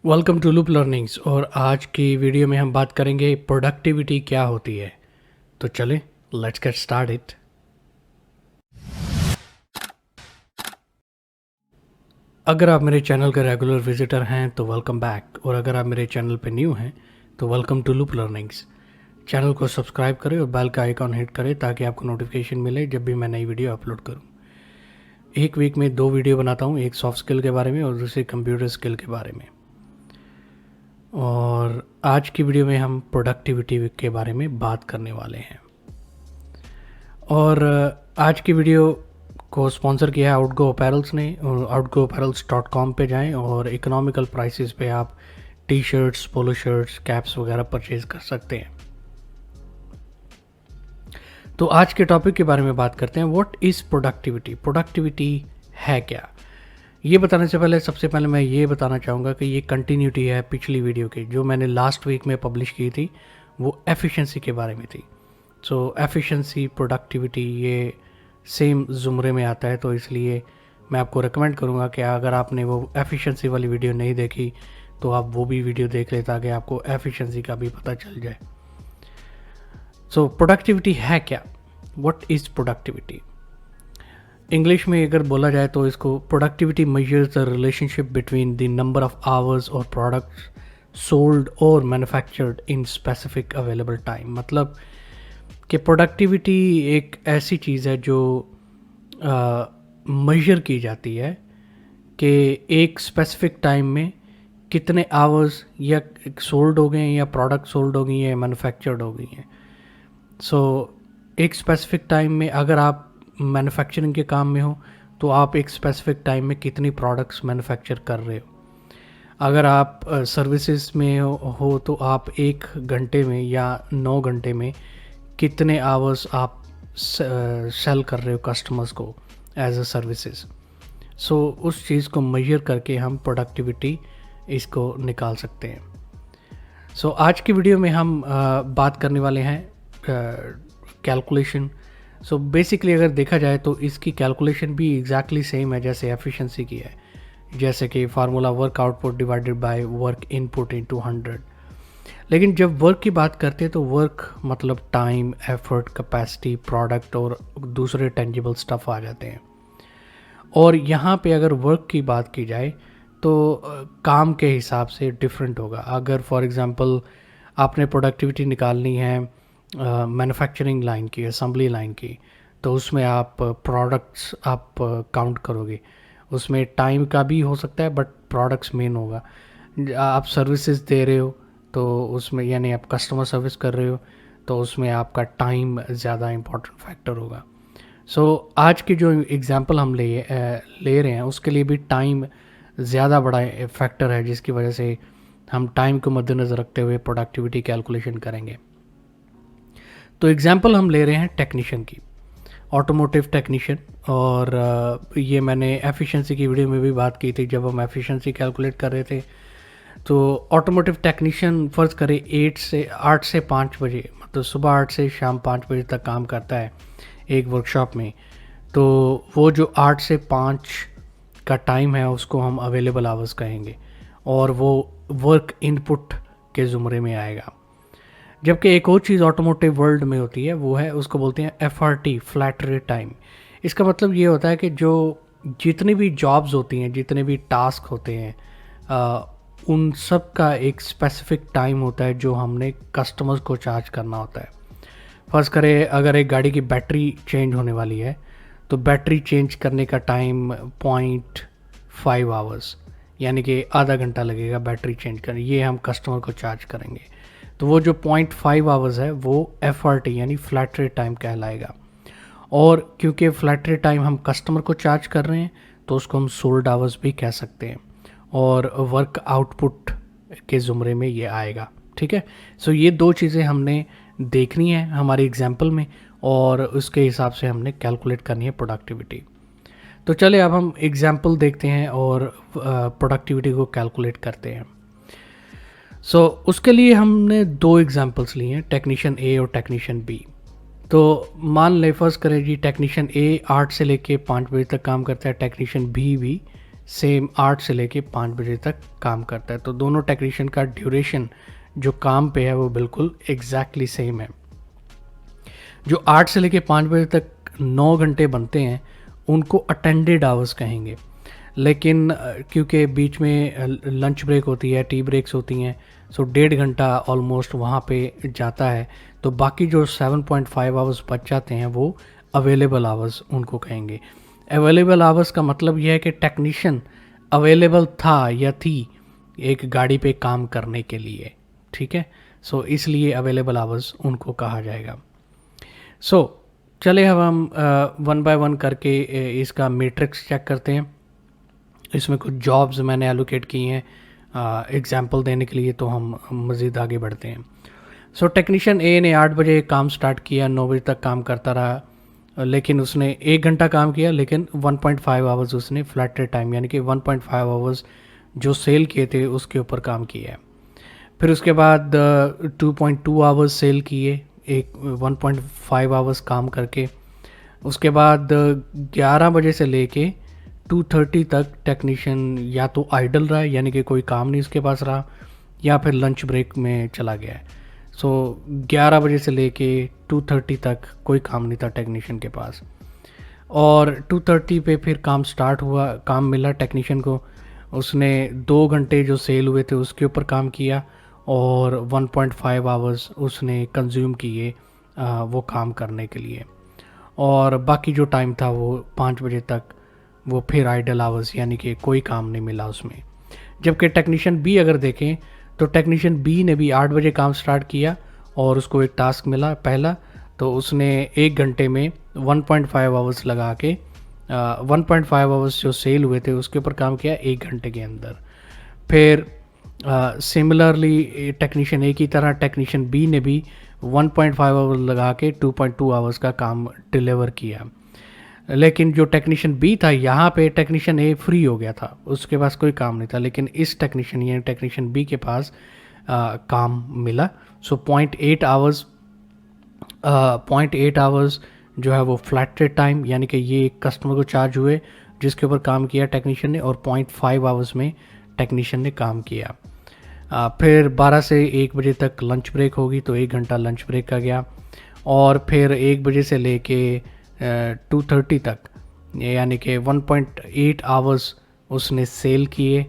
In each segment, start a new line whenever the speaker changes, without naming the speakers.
Welcome to loop learnings. और आज की वीडियो में हम बात करेंगे प्रोडक्टिविटी क्या होती है। तो चलें, लेट्स गेट स्टार्ट इट। अगर आप मेरे चैनल के रेगुलर विजिटर हैं तो वेलकम बैक, और अगर आप मेरे चैनल पे न्यू हैं तो welcome to loop learnings. Channel को सब्सक्राइब करें और बेल का आइकॉन हिट करें ताकि आपको नोटिफिकेशन मिले जब भी मैं नई वीडियो अपलोड करूं। एक वीक में 2 वीडियो बनाता हूं, एक सॉफ्ट स्किल के बारे में और दूसरी कंप्यूटर स्किल के बारे में। और आज की वीडियो में हम प्रोडक्टिविटी के बारे में बात करने वाले हैं। और आज की वीडियो को स्पॉन्सर किया है आउटगो अपैरल्स ने। और outgoapparels.com पे जाएं और इकोनॉमिकल प्राइसेस पे आप टी शर्ट्स, पोलो शर्ट्स, कैप्स वगैरह परचेज कर सकते हैं। तो आज के टॉपिक के बारे में बात करते हैं, व्हाट इज़ प्रोडक्टिविटी। प्रोडक्टिविटी है क्या? ये बताने से पहले सबसे पहले मैं ये बताना चाहूँगा कि ये कंटिन्यूटी है पिछली वीडियो की जो मैंने लास्ट वीक में पब्लिश की थी, वो एफिशिएंसी के बारे में थी। सो एफिशिएंसी, प्रोडक्टिविटी ये सेम ज़ुमरे में आता है, तो इसलिए मैं आपको रिकमेंड करूँगा कि अगर आपने वो एफिशिएंसी वाली वीडियो नहीं देखी तो आप वो भी वीडियो देख लें ताकि आपको एफिशिएंसी का भी पता चल जाए। सो प्रोडक्टिविटी है क्या? What is productivity? इंग्लिश में अगर बोला जाए तो इसको productivity measures the relationship between the number of hours और प्रोडक्ट्स सोल्ड और manufactured in specific available time. मतलब कि प्रोडक्टिविटी एक ऐसी चीज़ है जो मेजर की जाती है कि एक स्पेसिफिक टाइम में कितने आवर्स या सोल्ड हो गए हैं, या प्रोडक्ट सोल्ड हो गई हैं, या मैन्युफैक्चर्ड हो गई हैं। सो एक स्पेसिफिक टाइम में अगर आप मैन्युफैक्चरिंग के काम में हो तो आप एक स्पेसिफिक टाइम में कितनी प्रोडक्ट्स मैन्युफैक्चर कर रहे हो। अगर आप सर्विसेज में हो तो आप 1 घंटे में या 9 घंटे में कितने आवर्स आप सेल कर रहे हो कस्टमर्स को एज अ सर्विसेज। सो उस चीज़ को मेजर करके हम प्रोडक्टिविटी इसको निकाल सकते हैं। सो आज की वीडियो में हम बात करने वाले हैं कैलकुलेशन। सो बेसिकली अगर देखा जाए तो इसकी कैलकुलेशन भी एग्जैक्टली सेम है जैसे एफिशिएंसी की है, जैसे कि formula work output divided by work input into 100। लेकिन जब वर्क की बात करते हैं तो वर्क मतलब टाइम, एफर्ट, कैपेसिटी, प्रोडक्ट और दूसरे टेंजिबल स्टफ आ जाते हैं। और यहाँ पे अगर वर्क की बात की जाए तो काम के हिसाब से डिफरेंट होगा। अगर फॉर एग्ज़ाम्पल आपने प्रोडक्टिविटी निकालनी है मैन्युफैक्चरिंग लाइन की, असेंबली लाइन की, तो उसमें आप प्रोडक्ट्स आप काउंट करोगे। उसमें टाइम का भी हो सकता है बट प्रोडक्ट्स मेन होगा। आप सर्विसेज दे रहे हो तो उसमें, यानी आप कस्टमर सर्विस कर रहे हो तो उसमें आपका टाइम ज़्यादा इम्पोर्टेंट फैक्टर होगा। सो आज की जो एग्ज़ाम्पल हम ले रहे हैं उसके लिए भी टाइम ज़्यादा बड़ा फैक्टर है, जिसकी वजह से हम टाइम को मद्देनज़र रखते हुए प्रोडक्टिविटी कैलकुलेशन करेंगे। तो एग्ज़ाम्पल हम ले रहे हैं टेक्नीशियन की, ऑटोमोटिव टेक्नीशियन। और ये मैंने एफिशिएंसी की वीडियो में भी बात की थी जब हम एफिशिएंसी कैलकुलेट कर रहे थे। तो ऑटोमोटिव टेक्नीशियन फ़र्ज़ करें 8 से 5 बजे, मतलब सुबह 8 से शाम 5 बजे तक काम करता है एक वर्कशॉप में। तो वो जो 8 से 5 का टाइम है उसको हम अवेलेबल आवर्स कहेंगे, और वो वर्क इनपुट के ज़ुमरे में आएगा। जबकि एक और चीज़ ऑटोमोटिव वर्ल्ड में होती है, वो है, उसको बोलते हैं FRT, फ्लैट रेट टाइम। इसका मतलब ये होता है कि जो जितनी भी जॉब्स होती हैं, जितने भी टास्क होते हैं, उन सब का एक स्पेसिफिक टाइम होता है जो हमने कस्टमर्स को चार्ज करना होता है। फर्स्ट करें, अगर एक गाड़ी की बैटरी चेंज होने वाली है तो बैटरी चेंज करने का टाइम 0.5 आवर्स, यानी कि आधा घंटा लगेगा बैटरी चेंज करने, ये हम कस्टमर को चार्ज करेंगे। तो वो जो 0.5 आवर्स है वो FRT यानी फ्लैट रेट टाइम कहलाएगा। और क्योंकि फ्लैट रेट टाइम हम कस्टमर को चार्ज कर रहे हैं तो उसको हम सोल्ड आवर्स भी कह सकते हैं, और वर्क आउटपुट के ज़ुमरे में ये आएगा। ठीक है। सो ये 2 चीज़ें हमने देखनी है हमारी एग्जाम्पल में, और उसके हिसाब से हमने कैलकुलेट करनी है प्रोडक्टिविटी। तो चले अब हम एग्जाम्पल देखते हैं और प्रोडक्टिविटी को कैलकुलेट करते हैं। सो उसके लिए हमने 2 एग्जांपल्स लिए हैं, टेक्नीशियन ए और टेक्नीशियन बी। तो मान ले फर्स्ट करें जी, टेक्नीशियन ए 8 से लेके 5 बजे तक काम करता है, टेक्नीशियन बी भी सेम 8 से लेके 5 बजे तक काम करता है। तो दोनों टेक्नीशियन का ड्यूरेशन जो काम पे है वो बिल्कुल एग्जैक्टली सेम है। जो 8 से लेके 5 बजे तक 9 घंटे बनते हैं उनको अटेंडेड आवर्स कहेंगे। लेकिन क्योंकि बीच में लंच ब्रेक होती है, टी ब्रेक्स होती हैं, सो 1.5 घंटा ऑलमोस्ट वहाँ पे जाता है। तो बाकी जो 7.5 आवर्स बच जाते हैं वो अवेलेबल आवर्स उनको कहेंगे। अवेलेबल आवर्स का मतलब यह है कि टेक्नीशियन अवेलेबल था या थी एक गाड़ी पे काम करने के लिए, ठीक है। सो इसलिए अवेलेबल आवर्स उनको कहा जाएगा। सो चले अब हम वन बाय वन करके इसका मैट्रिक्स चेक करते हैं। इसमें कुछ जॉब्स मैंने एलोकेट की हैं एग्जांपल देने के लिए, तो हम मज़ीद आगे बढ़ते हैं। सो टेक्नीशियन ए ने 8 बजे काम स्टार्ट किया, 9 बजे तक काम करता रहा, लेकिन उसने 1 घंटा काम किया, लेकिन 1.5 आवर्स उसने फ्लैट रेट टाइम यानी कि 1.5 आवर्स जो सेल किए थे उसके ऊपर काम किया है। फिर उसके बाद 2.2 आवर्स सेल किए, एक 1.5 आवर्स काम करके। उसके बाद 11 बजे से लेके 2:30 तक टेक्नीशियन या तो आइडल रहा है यानी कि कोई काम नहीं उसके पास रहा, या फिर लंच ब्रेक में चला गया है। सो 11 बजे से लेके 2:30 तक कोई काम नहीं था टेक्नीशियन के पास। और 2:30 पे फिर काम स्टार्ट हुआ, काम मिला टेक्नीशियन को, उसने 2 घंटे जो सेल हुए थे उसके ऊपर काम किया और 1.5 आवर्स उसने कंज्यूम किए वो काम करने के लिए। और बाकी जो टाइम था वो 5 बजे तक वो फिर आइडल आवर्स यानी कि कोई काम नहीं मिला उसमें। जबकि टेक्नीशियन बी अगर देखें तो टेक्नीशियन बी ने भी 8 बजे काम स्टार्ट किया और उसको एक टास्क मिला पहला, तो उसने 1 घंटे में 1.5 आवर्स लगा के 1.5 आवर्स जो सेल हुए थे उसके ऊपर काम किया 1 घंटे के अंदर। फिर सिमिलरली टेक्नीशियन ए की तरह टेक्नीशियन बी ने भी 1.5 आवर लगा के 2.2 आवर्स का काम डिलीवर किया। लेकिन जो टेक्नीशियन बी था यहाँ पे टेक्नीशियन ए फ्री हो गया था, उसके पास कोई काम नहीं था, लेकिन इस टेक्नीशियन यानी टेक्नीशियन बी के पास काम मिला। सो 0.8 आवर्स जो है वो फ्लैट रेट टाइम यानी कि ये कस्टमर को चार्ज हुए जिसके ऊपर काम किया टेक्नीशियन ने, और 0.5 आवर्स में टेक्नीशियन ने काम किया। फिर 12 से 1 बजे तक लंच ब्रेक होगी तो 1 घंटा लंच ब्रेक का गया। और फिर 1 बजे से लेके 2:30 तक यानी कि 1.8 आवर्स उसने सेल किए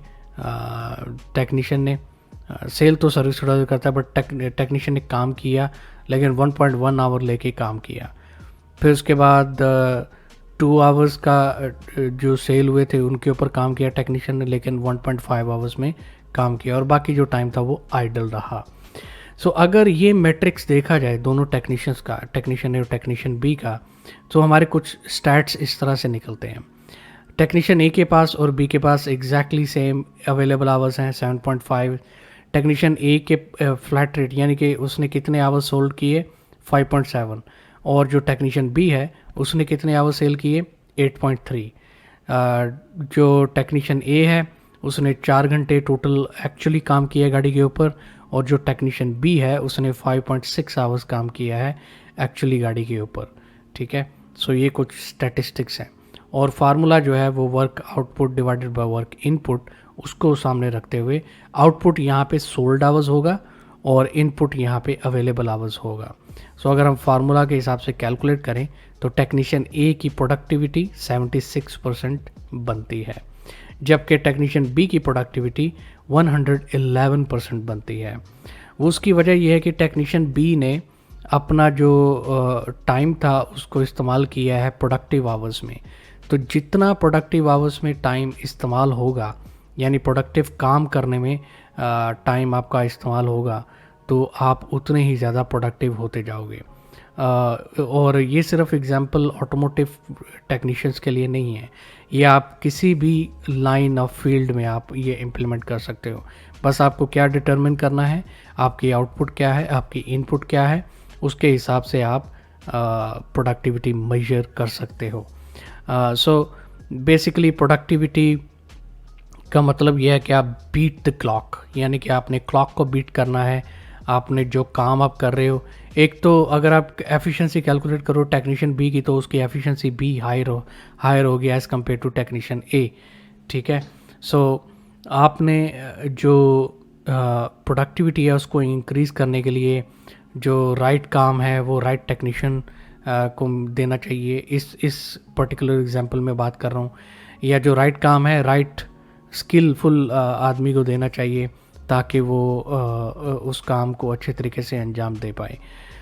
टेक्नीशियन ने। सेल तो सर्विस प्रोवाइडर करता है बट टेक्नीशियन ने काम किया, लेकिन 1.1 आवर लेके काम किया। फिर उसके बाद 2 आवर्स का जो सेल हुए थे उनके ऊपर काम किया टेक्नीशियन ने, लेकिन 1.5 आवर्स में काम किया और बाकी जो टाइम था वो आइडल रहा। सो अगर ये मैट्रिक्स देखा जाए दोनों टेक्नीशियंस का, टेक्नीशियन ए और टेक्नीशियन बी का, तो हमारे कुछ स्टैट्स इस तरह से निकलते हैं। टेक्नीशियन ए के पास और बी के पास एग्जैक्टली सेम अवेलेबल आवर्स हैं 7.5। टेक्नीशियन ए के फ्लैट रेट यानी कि उसने कितने आवर्स सोल्ड किए 5.7, और जो टेक्नीशियन बी है उसने कितने आवर्स सेल किए 8.3। जो टेक्नीशियन ए है उसने 4 घंटे टोटल एक्चुअली काम किया है गाड़ी के ऊपर, और जो टेक्नीशियन बी है उसने 5.6 आवर्स काम किया है एक्चुअली गाड़ी के ऊपर, ठीक है। सो ये कुछ स्टैटिस्टिक्स हैं, और फार्मूला जो है वो work output divided by work input उसको सामने रखते हुए आउटपुट यहाँ पे सोल्ड आवर्स होगा और इनपुट यहाँ पे अवेलेबल आवर्स होगा। सो अगर हम फार्मूला के हिसाब से कैलकुलेट करें तो टेक्नीशियन ए की प्रोडक्टिविटी 76% बनती है, जबकि टेक्नीशियन बी की प्रोडक्टिविटी 111% बनती है। उसकी वजह यह है कि टेक्नीशियन बी ने अपना जो टाइम था उसको इस्तेमाल किया है प्रोडक्टिव आवर्स में। तो जितना प्रोडक्टिव आवर्स में टाइम इस्तेमाल होगा यानी प्रोडक्टिव काम करने में टाइम आपका इस्तेमाल होगा तो आप उतने ही ज़्यादा प्रोडक्टिव होते जाओगे। और ये सिर्फ एग्जांपल ऑटोमोटिव टेक्नीशियंस के लिए नहीं है, ये आप किसी भी लाइन ऑफ फील्ड में आप ये इम्प्लीमेंट कर सकते हो। बस आपको क्या डिटरमिन करना है, आपकी आउटपुट क्या है, आपकी इनपुट क्या है, उसके हिसाब से आप प्रोडक्टिविटी मेजर कर सकते हो। सो बेसिकली प्रोडक्टिविटी का मतलब यह है कि आप बीट द क्लॉक, यानी कि आपने क्लॉक को बीट करना है। आपने जो काम आप कर रहे हो, एक तो अगर आप एफिशिएंसी कैलकुलेट करो टेक्नीशियन बी की तो उसकी एफिशिएंसी बी हायर होगी as compare to technician A, ठीक है। सो आपने जो प्रोडक्टिविटी है उसको इंक्रीज़ करने के लिए जो राइट काम है वो राइट टेक्नीशियन को देना चाहिए। इस पर्टिकुलर एग्जांपल में बात कर रहा हूँ, या जो राइट काम है राइट स्किलफुल आदमी को देना चाहिए ताकि वो उस काम को अच्छे तरीके से अंजाम दे पाए।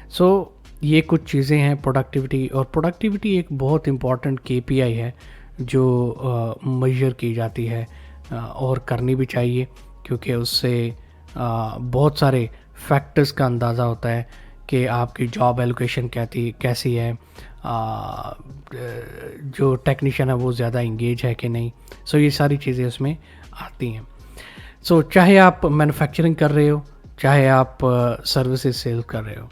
सो ये कुछ चीज़ें हैं प्रोडक्टिविटी, और प्रोडक्टिविटी एक बहुत इम्पॉर्टेंट केपीआई है जो मेजर की जाती है और करनी भी चाहिए, क्योंकि उससे बहुत सारे फैक्टर्स का अंदाज़ा होता है कि आपकी जॉब एलोकेशन कैसी है, जो टेक्नीशियन है वो ज़्यादा इंगेज है कि नहीं। सो ये सारी चीज़ें उसमें आती हैं। सो चाहे आप मैन्युफैक्चरिंग कर रहे हो, चाहे आप सर्विसेज सेल कर रहे हो,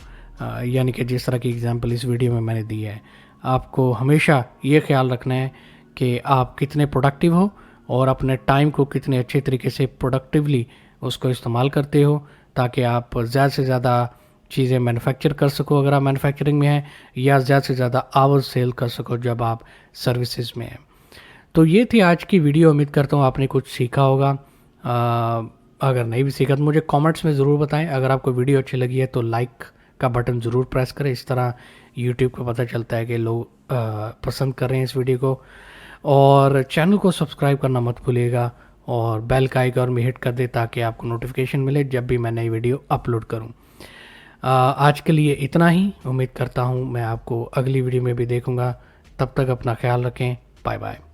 यानी कि जिस तरह की एग्जांपल इस वीडियो में मैंने दी है, आपको हमेशा ये ख्याल रखना है कि आप कितने प्रोडक्टिव हो और अपने टाइम को कितने अच्छे तरीके से प्रोडक्टिवली उसको इस्तेमाल करते हो, ताकि आप ज़्यादा से ज़्यादा चीज़ें मैन्युफैक्चर कर सको अगर आप मैन्युफैक्चरिंग में हैं, या ज़्यादा से ज़्यादा आवर्स सेल कर सको जब आप सर्विसेज में हैं। तो ये थी आज की वीडियो। उम्मीद करता हूँ आपने कुछ सीखा होगा। अगर नहीं भी सीखा तो मुझे कमेंट्स में ज़रूर बताएं। अगर आपको वीडियो अच्छी लगी है तो लाइक का बटन ज़रूर प्रेस करें, इस तरह यूट्यूब को पता चलता है कि लोग पसंद कर रहे हैं इस वीडियो को। और चैनल को सब्सक्राइब करना मत भूलिएगा, और बेल का आइकॉन में हिट कर दे ताकि आपको नोटिफिकेशन मिले जब भी मैं नई वीडियो अपलोड करूं। आज के लिए इतना ही। उम्मीद करता हूं मैं आपको अगली वीडियो में भी देखूंगा। तब तक अपना ख्याल रखें। Bye bye.